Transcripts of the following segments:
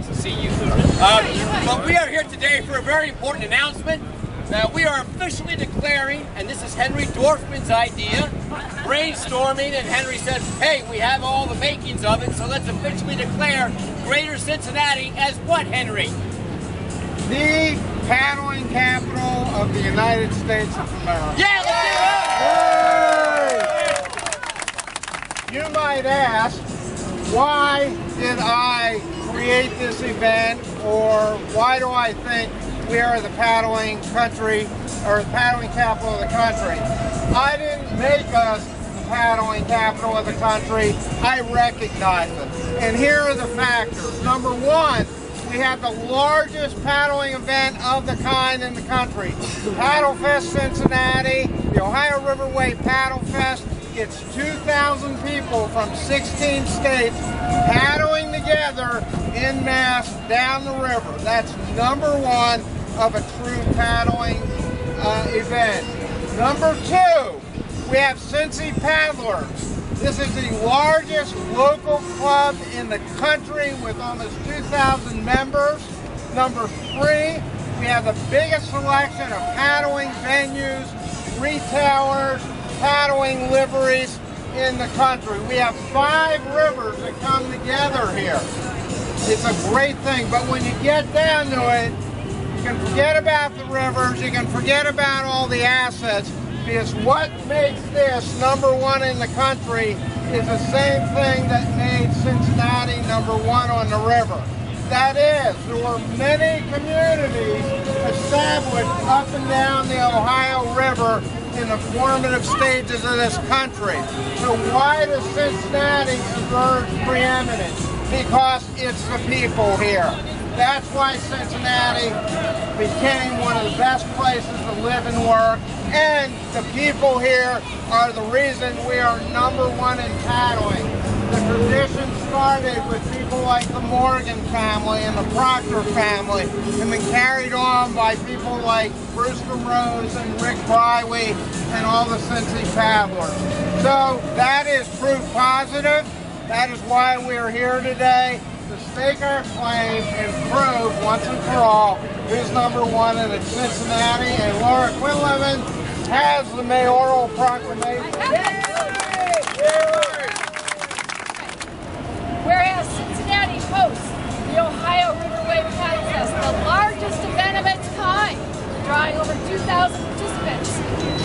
wants to see you. But we are here today for a very important announcement. We are officially declaring, and this is Henry Dorfman's idea, brainstorming, and Henry said, hey, we have all the makings of it, so let's officially declare Greater Cincinnati as what, Henry? The paddling capital of the United States of America. Yeah, let's do it! You might ask, why did I create this event, or why do I think we are the paddling country, or the paddling capital of the country? I didn't make us the paddling capital of the country, I recognize it. And here are the factors. Number one, we have the largest paddling event of the kind in the country. Paddle Fest Cincinnati, the Ohio Riverway Paddle Fest. It's 2,000 people from 16 states paddling together en masse down the river. That's number one of a true paddling event. Number two, we have Cincy Paddlers. This is the largest local club in the country with almost 2,000 members. Number three, we have the biggest selection of paddling venues, retailers, paddling liveries in the country. We have 5 rivers that come together here. It's a great thing, but when you get down to it, you can forget about the rivers, you can forget about all the assets, because what makes this number one in the country is the same thing that made Cincinnati number one on the river. That is, there were many communities established up and down the Ohio River in the formative stages of this country. So why does Cincinnati emerge preeminent? Because it's the people here. That's why Cincinnati became one of the best places to live and work, and the people here are the reason we are number one in paddling. The tradition started with people like the Morgan family and the Proctor family, and been carried on by people like Brewster Rose and Rick Brywey and all the Cincy paddlers. So that is proof positive. That is why we are here today, to stake our claim and prove once and for all who's number one, and it's Cincinnati. And Laura Quinlivan has the mayoral proclamation. Whereas Cincinnati hosts the Ohio Riverway Paddle Fest, the largest event of its kind, drawing over 2,000 participants.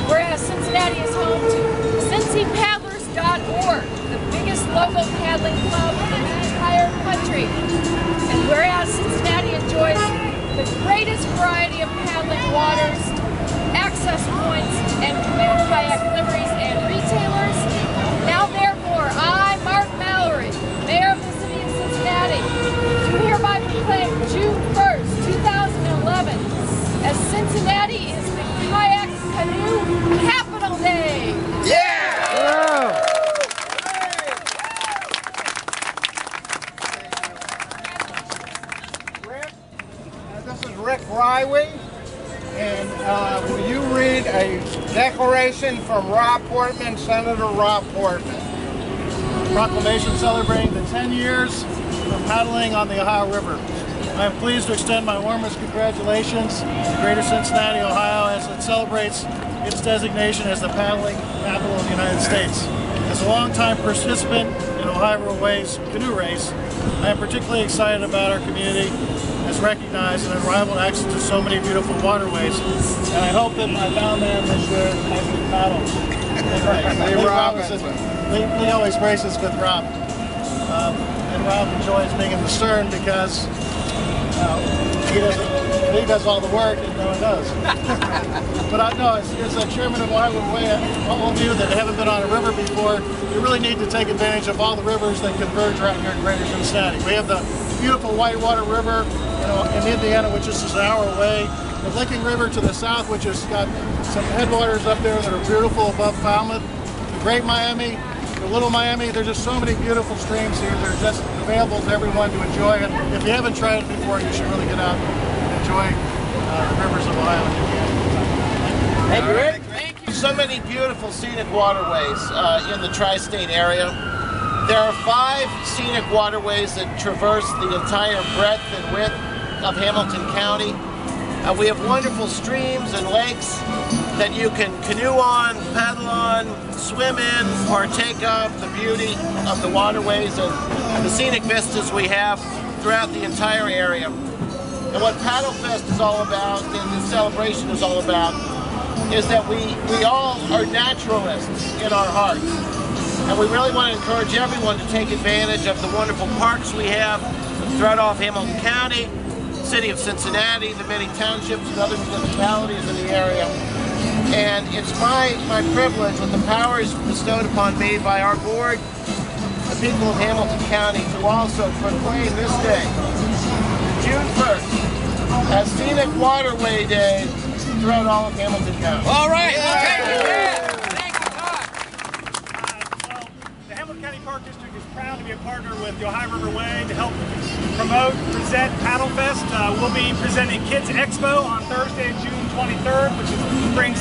Whereas Cincinnati is home to CincyPaddlers.org, the biggest local paddling club in the entire country. And whereas Cincinnati enjoys the greatest variety of paddling waters, access points, and committed kayak liveries and retailers, now therefore I, Mark Mallory, Mayor of the City of Cincinnati, do hereby proclaim June 1st, 2011 as Cincinnati is the Kayak Canoe Capital Day. Yeah! This is Rick Brywey, and will you read a declaration from Rob Portman, Senator Rob Portman? Proclamation celebrating the 10 years of paddling on the Ohio River. I am pleased to extend my warmest congratulations to Greater Cincinnati, Ohio, as it celebrates its designation as the paddling capital of the United States. As a longtime participant in Ohio Riverway's canoe race, I am particularly excited about our community as recognized and unrivaled access to so many beautiful waterways. And I hope that my bow man this year has been paddled. Lee always races with Rob. And Rob enjoys being in the stern because he does all the work and no one does. But I know, as a chairman of Ohio Riverway, all of you that haven't been on a river before, you really need to take advantage of all the rivers that converge right here in Greater Cincinnati. We have the beautiful Whitewater River in Indiana, which is just an hour away. The Licking River to the south, which has got some headwaters up there that are beautiful above Falmouth. The Great Miami, the Little Miami, there's just so many beautiful streams here. They're just available to everyone to enjoy. And if you haven't tried it before, you should really get out and enjoy the rivers of Ohio and Indiana. Thank you, Rick. Thank you. So many beautiful scenic waterways in the tri-state area. There are 5 scenic waterways that traverse the entire breadth and width of Hamilton County. We have wonderful streams and lakes that you can canoe on, paddle on, swim in, partake of the beauty of the waterways and the scenic vistas we have throughout the entire area. And what Paddle Fest is all about, and the celebration is all about, is that we all are naturalists in our hearts. And we really want to encourage everyone to take advantage of the wonderful parks we have throughout all of Hamilton County, city of Cincinnati, the many townships and other municipalities in the area. And it's my privilege, with the powers bestowed upon me by our board, the people of Hamilton County, to also proclaim this day, June 1st, as Scenic Waterway Day throughout all of Hamilton County. All right. County Park District is proud to be a partner with the Ohio River Way to help promote, present Paddle Fest. We'll be presenting Kids Expo on Thursday, June 23rd, which brings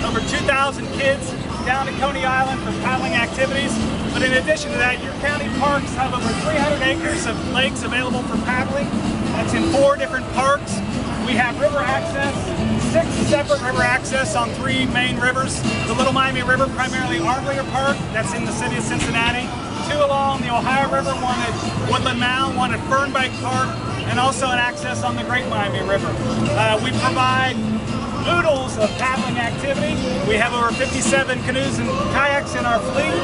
over 2,000 kids down to Coney Island for paddling activities. But in addition to that, your county parks have over 300 acres of lakes available for paddling. That's in 4 different parks. We have river access, 6 separate river access on 3 main rivers. The Little Miami River, primarily Armlinger Park, that's in the city of Cincinnati. 2 along the Ohio River, one at Woodland Mound, one at Fernbank Park, and also an access on the Great Miami River. We provide oodles of paddling activity. We have over 57 canoes and kayaks in our fleet.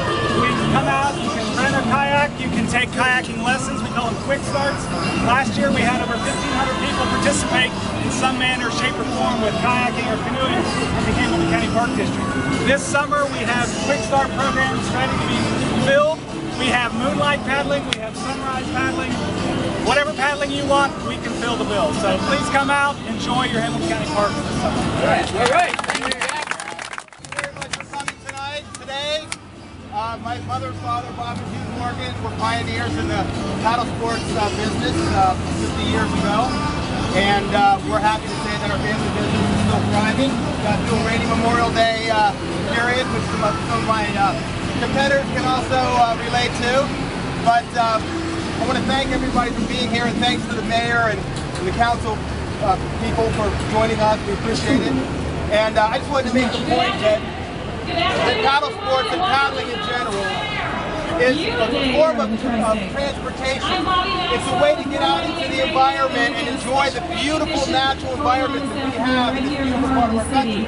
We can come out, you can rent a kayak, you can take kayaking lessons. We call them quick starts. Last year we had over 1,500 people participate in some manner, shape, or form with kayaking or canoeing in the Hamilton County Park District. This summer we have quick start programs ready to be filled. We have moonlight paddling, we have sunrise paddling. Whatever paddling you want, we can fill the bill. So please come out, enjoy your Hamilton County Parks this summer. All right. Thank you, Jack. Thank you very much for coming today. My mother and father, Bob and Hugh Morgan, were pioneers in the paddle sports business 50 years ago. And we're happy to say that our family business is still thriving. We've got the rainy Memorial Day period, which some of my competitors can also relate to. But I want to thank everybody for being here, and thanks to the mayor and the council people for joining us. We appreciate it. And I just wanted to make the point that paddle sports and paddling in general is a form of transportation. It's a way to get out into the environment and enjoy the beautiful natural environments that we have in this beautiful part of our country.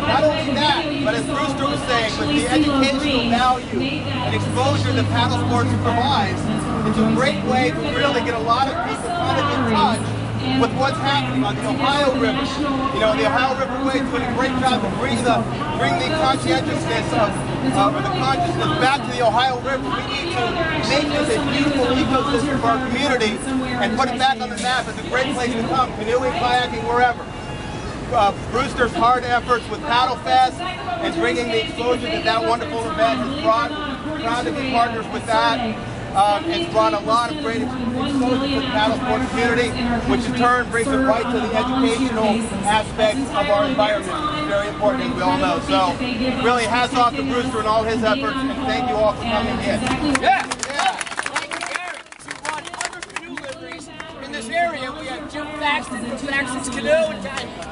Not only that, but as Brewster was saying, with the educational value and exposure that paddle sports provides, it's a great way to really get a lot of people kind of in touch with what's happening on the Ohio River. You know, the Ohio River Way is doing a great job to bring the conscientiousness or the consciousness back to the Ohio River. We need to make this a beautiful ecosystem for our community and put it back on the map as a great place to come, canoeing, kayaking, wherever. Brewster's hard efforts with Paddle Fest and bringing the exposure that wonderful event has brought. Proud to be partners with that. It's brought a lot of great exposure to the paddle sport community, which in turn brings it right to the educational aspects of our environment, which is very important, as we all know. So, really hats off to Brewster and all his efforts, and thank you all for coming in. Yeah. Thank you, Gary. To run other canoe liveries in this area, we have Jim Thaxton from Thaxton's Canoe.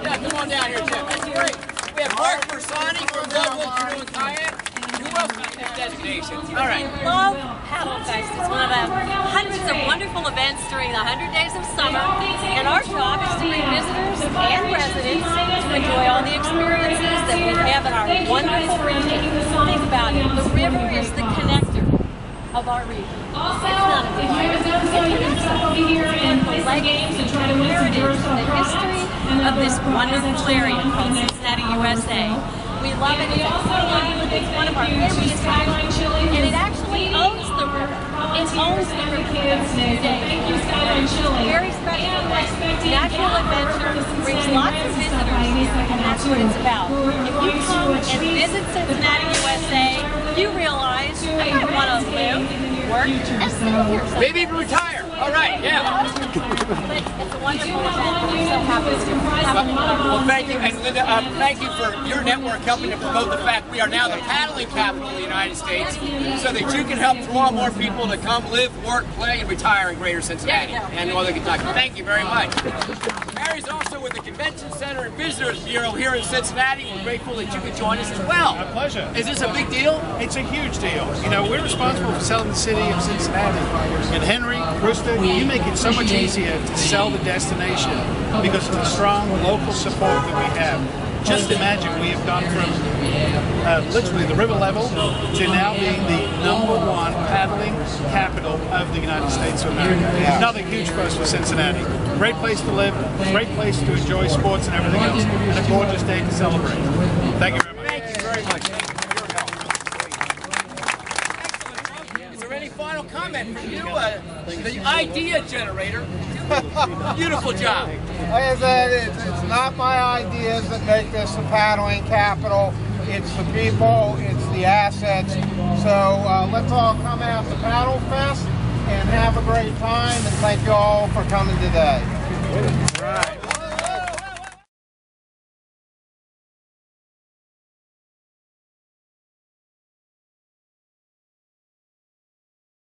Yeah, come on down here, Jim. That's great. We have Mark Bersani from Redwood Canoe and Kayak. Who else got this designation? All right. Love Paddle Fest. It's one of the hundreds of wonderful events during the 100 days of summer, and our job is to bring visitors and residents to enjoy all the experiences that we have in our wonderful region. Think about it. The river is the connector of our region. It's not a divider. It connects the legacy, the heritage, the history of this wonderful area called Cincinnati, USA. We love it. It's one of our favorite attractions, and it actually owns the river. It owns the river today. It's very special. Natural adventure brings lots of visitors, and that's what it's about. If you come and visit Cincinnati, USA, you realize I might want to live, work, work and stay here. So Maybe even retire. All right, yeah. it's a wonderful event. I'm so happy to have it. Well, thank you, and Linda, thank you for your network helping to promote the fact we are now the paddling capital of the United States, so that you can help draw more people to come live, work, play, and retire in Greater Cincinnati and Northern Kentucky. Thank you very much. Mary's also with the Convention Center and Visitors Bureau here in Cincinnati. We're grateful that you could join us as well. My pleasure. Is this a big deal? It's a huge deal. You know, we're responsible for selling the city of Cincinnati. And Henry, Brewster, you make it so much easier to sell the destination because of the strong local support that we have. Just imagine, we have gone from literally the river level to now being the #1 paddling capital of the United States of America. Another huge plus for Cincinnati. Great place to live, great place to enjoy sports and everything else, and a gorgeous day to celebrate. Thank you very much. Thank you very much. Thank you for your help. Excellent. Is there any final comment from you, the idea generator? Beautiful job. Like I said, it's not my ideas that make this the paddling capital. It's the people, it's the assets. So let's all come out to Paddle Fest and have a great time. And thank you all for coming today. All right.